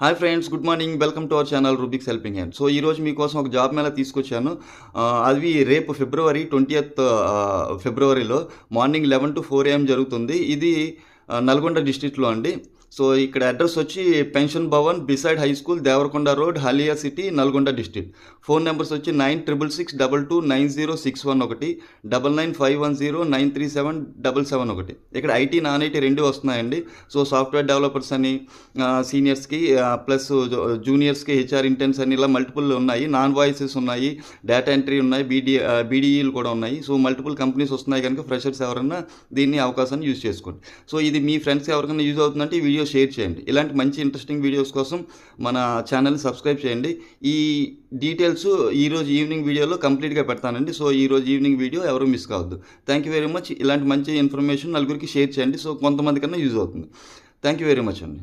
Hi friends, good morning. Welcome to our channel Rubik's helping hand. So ఈరోజు మీకోసం ఒక job Mela తీసుకొచ్చాను. అది రేపు ఫిబ్రవరి 20th ఫిబ్రవరిలో మార్నింగ్ 11 to 4 AM జరుగుతుంది. ఇది నల్గొండ డిస్ట్రిక్ట్లో అండి. సో ఇక్కడ అడ్రస్ వచ్చి pension Bhavan beside high school, Devarakonda road, Haliya city, Nalgonda district. Phone numbers వచ్చి 9666229061, 9951093777. ఇక్కడ ఐటీ నాన్ ఐటీ రెండు వస్తున్నాయండి. సో సాఫ్ట్వేర్ డెవలపర్స్ అని సీనియర్స్కి ప్లస్ జూనియర్స్కి హెచ్ఆర్ ఇంటర్న్స్ అని ఇలా మల్టిపుల్ ఉన్నాయి. నాన్ వాయిసెస్ ఉన్నాయి, డేటా ఎంట్రీ ఉన్నాయి, బీడీఈలు కూడా ఉన్నాయి. సో మల్టిపుల్ కంపెనీస్ వస్తున్నాయి కనుక ఫ్రెషర్స్ ఎవరైనా దీన్ని అవకాశాన్ని యూజ్ చేసుకోండి. సో ఇది మీ ఫ్రెండ్స్కి ఎవరికైనా యూజ్ అవుతుందంటే ఈ వీడియో షేర్ చేయండి. ఇలాంటి మంచి ఇంట్రెస్టింగ్ వీడియోస్ కోసం మన ఛానల్ని సబ్స్క్రైబ్ చేయండి. ఈ డీటెయిల్స్ ఈరోజు ఈవినింగ్ వీడియోలో కంప్లీట్గా పెడతానండి. సో ఈరోజు ఈవినింగ్ వీడియో ఎవరు మిస్ కావద్దు. Thank you very much. ఇలాంటి మంచి ఇన్ఫర్మేషన్ నలుగురికి షేర్ చేయండి. సో కొంతమంది కన్నా యూజ్ అవుతుంది. థ్యాంక్ యూ వెరీ మచ్ అండి.